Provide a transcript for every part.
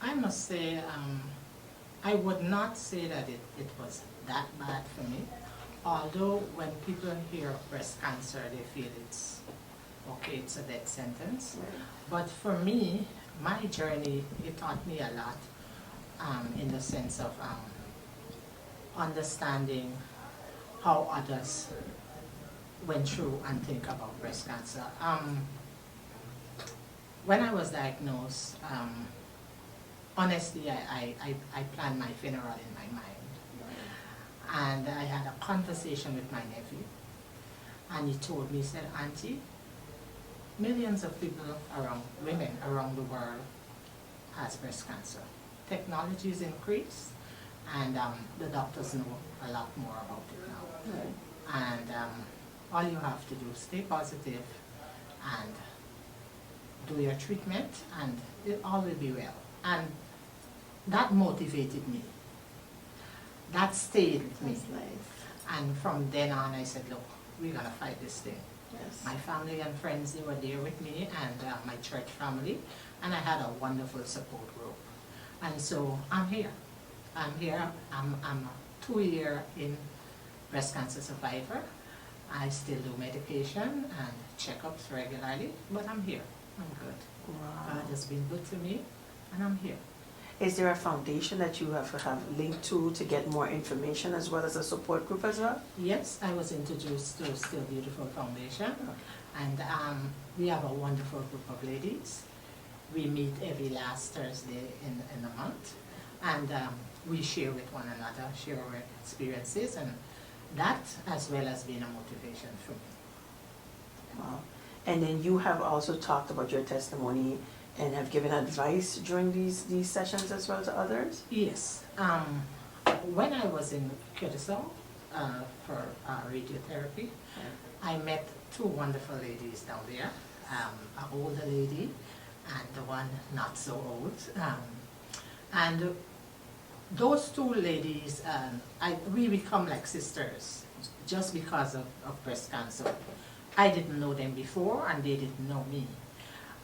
I must say, I would not say that it was that bad for me. Although when people hear of breast cancer, they feel it's okay, it's a death sentence. Right. But for me, my journey, it taught me a lot in the sense of understanding how others went through and think about breast cancer. When I was diagnosed, honestly, I planned my funeral in my mind. And I had a conversation with my nephew, and he told me, he said, Auntie, millions of people women around the world has breast cancer. Technology is increased, and the doctors know a lot more about it now. Right. And all you have to do is stay positive and do your treatment, and it all will be well. And that motivated me. That stayed with me. That's nice. And from then on, I said, look, we're going to fight this thing. Yes. My family and friends, they were there with me, and my church family, and I had a wonderful support group. And so I'm here. I'm here. I'm a 2-year in breast cancer survivor. I still do medication and checkups regularly, but I'm here. I'm good. Wow. God has been good to me, and I'm here. Is there a foundation that you have linked to get more information as well as a support group as well? Yes, I was introduced to Still Beautiful Foundation, and we have a wonderful group of ladies. We meet every last Thursday in the month, and we share with one another, share our experiences, and that as well has been a motivation for me. Wow. And then you have also talked about your testimony and have given advice during these sessions as well to others? Yes. When I was in Curacao for radiotherapy, I met 2 wonderful ladies down there, an older lady and the one not so old. And those 2 ladies, we become like sisters just because of breast cancer. I didn't know them before, and they didn't know me.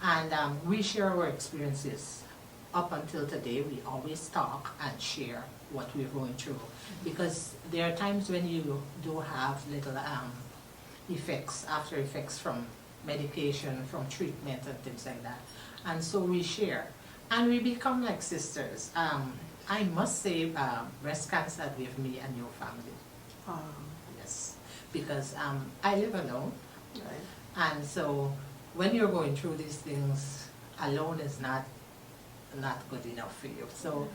And we share our experiences. Up until today, we always talk and share what we're going through. Because there are times when you do have little effects, after effects from medication, from treatment and things like that. And so we share. And we become like sisters. I must say breast cancer gave me a new family. Yes. Because I live alone. Right. And so when you're going through these things, alone is not good enough for you. So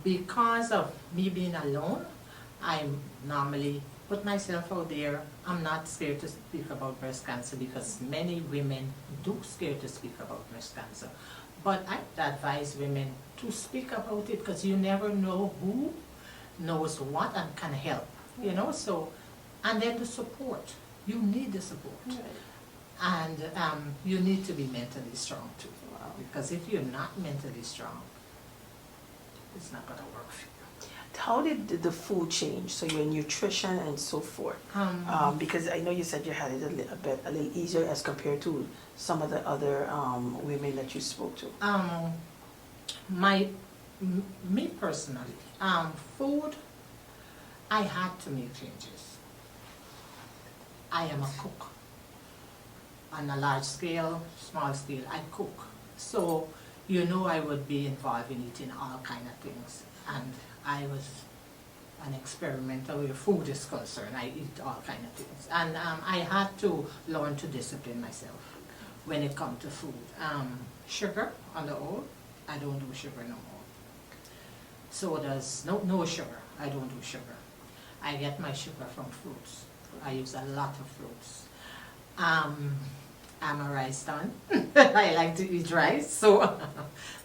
because of me being alone, I normally put myself out there. I'm not scared to speak about breast cancer because many women do scared to speak about breast cancer. But I advise women to speak about it because you never know who knows what and can help, you know. So, and then the support. You need the support. Right. And you need to be mentally strong too. Wow. Because if you're not mentally strong, it's not going to work for you. How did the food change? So your nutrition and so forth. Because I know you said you had it a little easier as compared to some of the other women that you spoke to. Me personally, food, I had to make changes. I am a cook. On a large scale, small scale, I cook. So, you know, I would be involved in eating all kind of things. And I was an experimenter where food is concerned. I eat all kind of things. And I had to learn to discipline myself when it comes to food. Sugar on the whole, I don't do sugar no more. Sodas, no sugar. I don't do sugar. I get my sugar from fruits. I use a lot of fruits. I'm a rice stan. I like to eat rice, so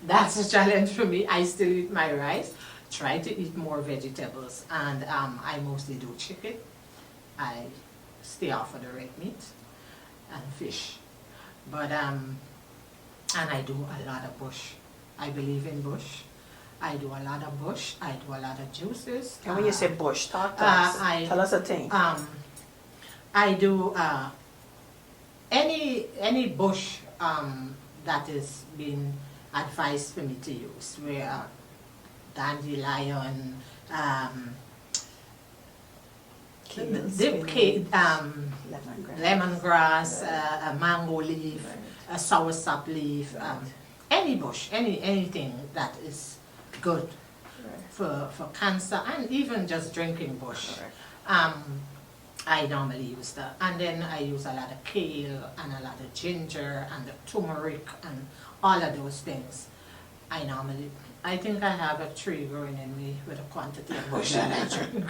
that's a challenge for me. I still eat my rice, try to eat more vegetables, and I mostly do chicken. I stay off of the red meat and fish. But, and I do a lot of bush. I believe in bush. I do a lot of bush. I do a lot of juices. And when you say bush, talk to us. Tell us a thing. I do any bush that is being advised for me to use. Where dandelion, Kale, lemongrass, a mango leaf, Right. a soursop leaf, any bush, anything that is good for cancer, and even just drinking bush. Correct. I normally use that. And then I use a lot of kale and a lot of ginger and the turmeric and all of those things. I think I have a tree growing in me with a quantity of bush that I drink.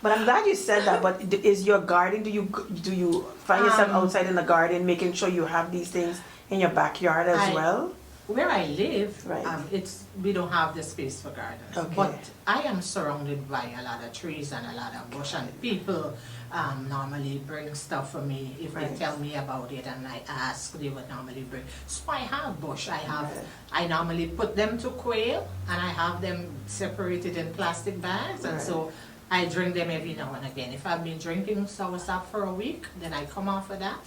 But I'm glad you said that. But is your garden? Do you find yourself outside in the garden, making sure you have these things in your backyard as well? Where I live, Right. we don't have the space for gardens. Okay. But I am surrounded by a lot of trees and a lot of bush, and people normally bring stuff for me if Right. they tell me about it, and I ask, they would normally bring. So I have bush. Right. I normally put them to quail, and I have them separated in plastic bags, and Right. so I drink them every now and again. If I've been drinking soursop for a week, then I come off of that.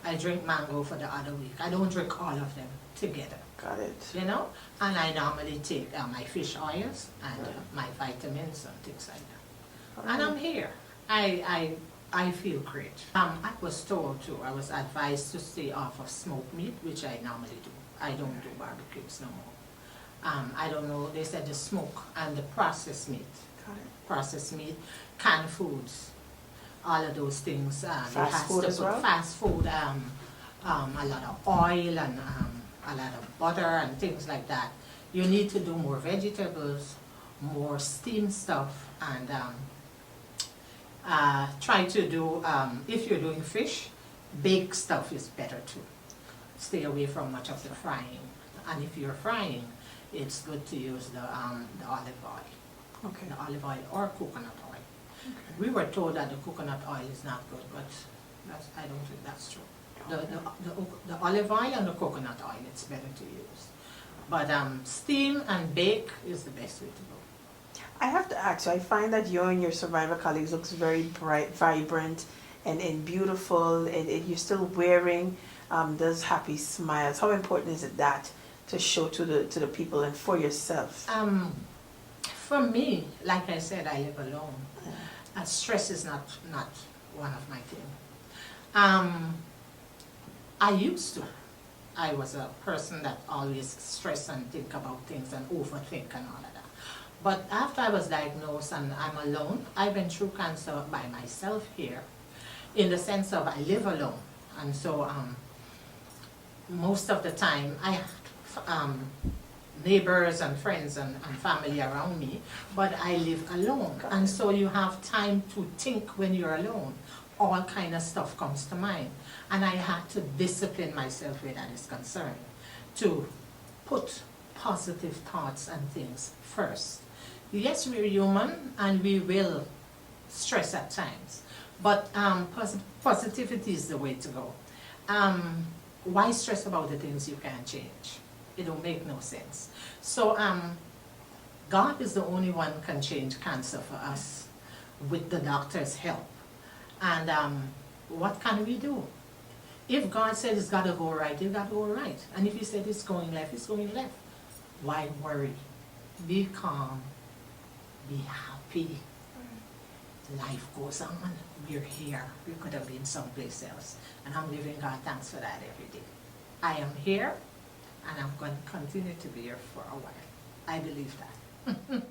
I drink mango for the other week. I don't drink all of them together. Got it. You know, and I normally take my fish oils and my vitamins and things like that. And I'm here. I feel great. I was told to, I was advised to stay off of smoked meat, which I normally do. I don't do barbecues no more. I don't know, they said the smoke and the processed meat. Got it. Processed meat, canned foods, all of those things. Fast food as well? Fast food, a lot of oil and a lot of butter and things like that. You need to do more vegetables, more steamed stuff, and try to do, if you're doing fish, baked stuff is better too. Stay away from much of the frying. And if you're frying, it's good to use the olive oil. Okay. The olive oil or coconut oil. Okay. We were told that the coconut oil is not good, but I don't think that's true. The olive oil and the coconut oil, it's better to use. But steam and bake is the best way to go. I have to ask you, I find that you and your survivor colleagues looks very bright, vibrant, and beautiful, and you're still wearing those happy smiles. How important is it that to show to the people and for yourself? For me, like I said, I live alone. Stress is not one of my things. I used to. I was a person that always stress and think about things and overthink and all of that. But after I was diagnosed and I'm alone, I've been through cancer by myself here, in the sense of I live alone. And so most of the time I have neighbors and friends and family around me, but I live alone. And so you have time to think when you're alone. All kind of stuff comes to mind. And I had to discipline myself where that is concerned, to put positive thoughts and things first. Yes, we're human and we will stress at times, but positivity is the way to go. Why stress about the things you can't change? It don't make no sense. So God is the only one who can change cancer for us with the doctor's help. And what can we do? If God said it's got to go right, it's got to go right. And if He said it's going left, it's going left. Why worry? Be calm. Be happy. Life goes on. We're here. We could have been someplace else. And I'm giving God thanks for that every day. I am here, and I'm going to continue to be here for a while. I believe that.